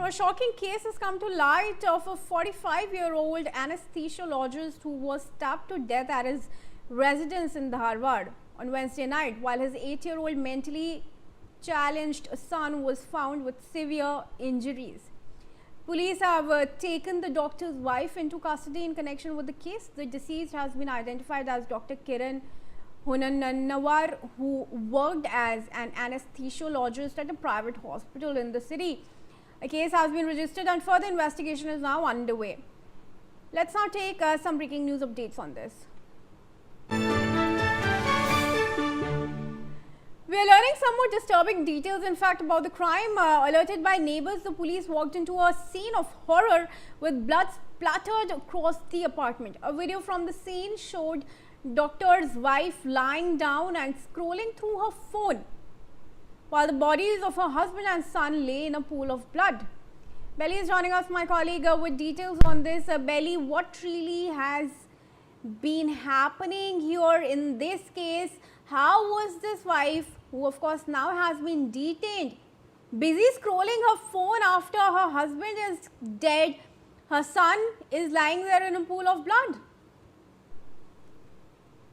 a shocking case has come to light of a 45-year-old anesthesiologist who was stabbed to death at his residence in Dharwad on Wednesday night, while his 8-year-old mentally challenged son was found with severe injuries. Police have taken the doctor's wife into custody in connection with the case. The deceased has been identified as Dr. Kiran Honnannanavar, who worked as an anesthesiologist at a private hospital in the city. A case has been registered and further investigation is now underway. Let's now take some breaking news updates on this. We are learning some more disturbing details, in fact, about the crime. Alerted by neighbours, the police walked into a scene of horror with blood splattered across the apartment. A video from the scene showed doctor's wife lying down and scrolling through her phone, while the bodies of her husband and son lay in a pool of blood. Belly is joining us, my colleague, with details on this. Belly, what really has been happening here in this case? How was this wife, who of course now has been detained, busy scrolling her phone after her husband is dead? Her son is lying there in a pool of blood.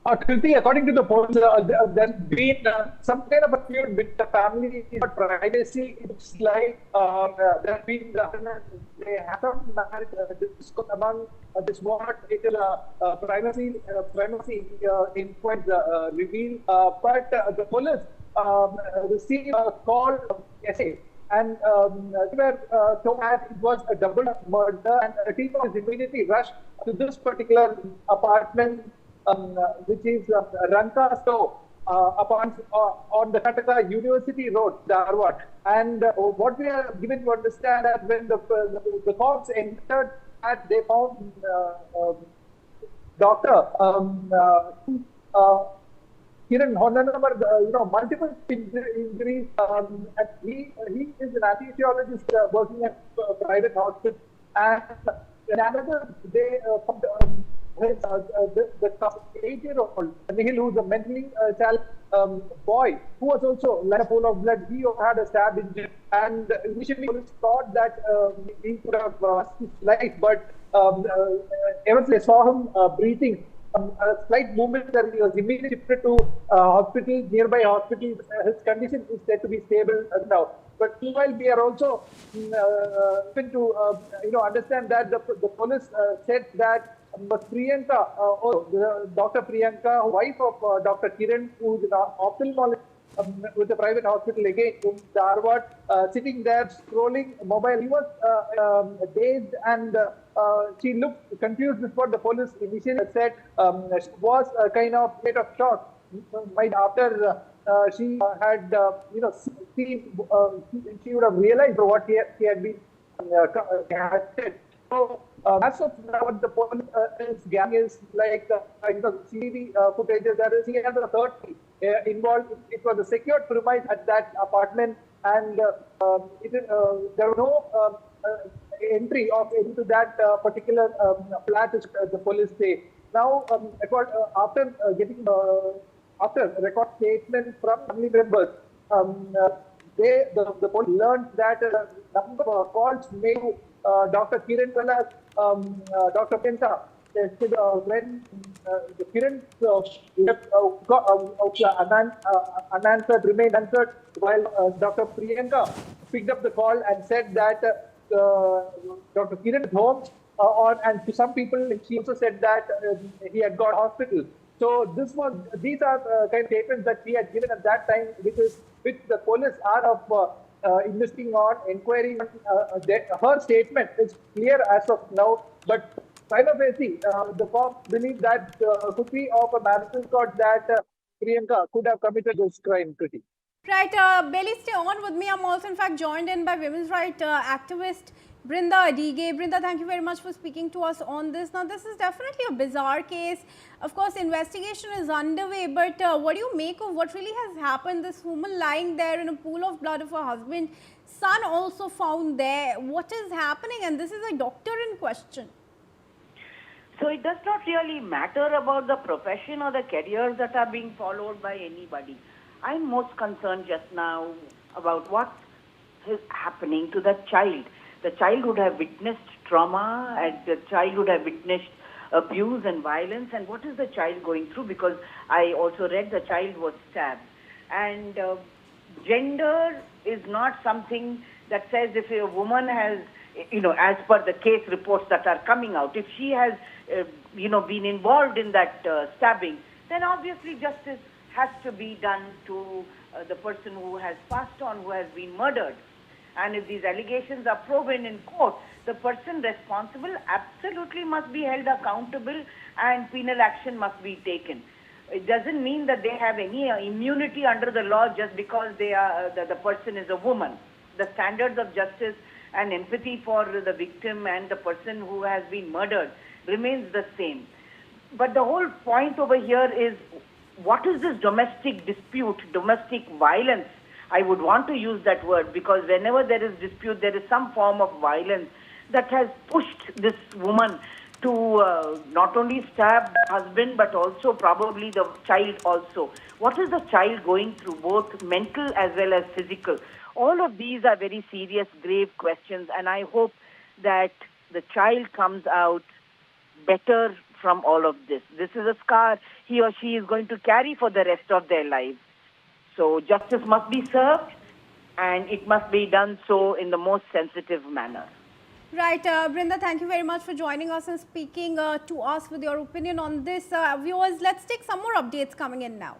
Kriti, according to the police, there's been some kind of a feud with the family about privacy. It's like there's been they haven't married among this what it is privacy inquiry revealed. But the police received a call essay, and they were told that it was a double murder, and a team was immediately rushed to this particular apartment, which is Ranka Store on the Karnataka University Road, Dharwad. And what we are given to understand that when the cops entered, that they found Dr. Kiran Honnannanavar, multiple injuries. And he is an anesthesiologist working at a private hospital. And another day, the 8-year-old Nihil, who's a mentally challenged boy, who was also like a pool of blood, he had a stab injury, and initially police thought that he could have lost his life, but ever since they saw him breathing, a slight movement, that he was immediately shifted to nearby hospital. His condition is said to be stable now. But meanwhile, we are also going to understand that the police said that Priyanka, Dr. Priyanka, wife of Dr. Kiran, who is an ophthalmologist with a private hospital again in Dharwad, sitting there scrolling mobile. He was dazed, and she looked confused with what the police initially said. She was a kind of state of shock. After she had, she would have realized what he had been said. So, as of now, what the police is gathering is like CCTV footage. There is another third involved. It was a secured premise at that apartment, and there was no entry into that particular flat, the police say. Now, after record statement from family members, the police learned that number of calls made to Dr. Kiran Dr. Penta, when the Kiran remained unanswered, while Dr. Priyanka picked up the call and said that Dr. Kiran is home, and to some people she also said that he had got hospital. So these are kind of statements that she had given at that time, which the police are of investigating on, inquiring. Her statement is clear as of now, but finally, the cops believe that could be of a marital court that Priyanka could have committed this crime. Kriti. Right, Belly, stay on with me. I'm also in fact joined in by women's rights activist Brinda Adige. Brinda, thank you very much for speaking to us on this. Now, this is definitely a bizarre case. Of course, investigation is underway, but what do you make of what really has happened? This woman lying there in a pool of blood of her husband, son also found there. What is happening? And this is a doctor in question. So it does not really matter about the profession or the careers that are being followed by anybody. I'm most concerned just now about what is happening to the child. The child would have witnessed trauma, and the child would have witnessed abuse and violence. And what is the child going through? Because I also read the child was stabbed. And gender is not something that says if a woman has, as per the case reports that are coming out, if she has, been involved in that stabbing, then obviously justice has to be done to the person who has passed on, who has been murdered. And if these allegations are proven in court, the person responsible absolutely must be held accountable and penal action must be taken. It doesn't mean that they have any immunity under the law just because the person is a woman. The standards of justice and empathy for the victim and the person who has been murdered remains the same. But the whole point over here is, what is this domestic dispute, domestic violence? I would want to use that word because whenever there is dispute, there is some form of violence that has pushed this woman to not only stab the husband but also probably the child also. What is the child going through, both mental as well as physical? All of these are very serious, grave questions, and I hope that the child comes out better from all of this. This is a scar he or she is going to carry for the rest of their lives. So justice must be served, and it must be done so in the most sensitive manner. Right, Brinda, thank you very much for joining us and speaking to us with your opinion on this. Viewers, let's take some more updates coming in now.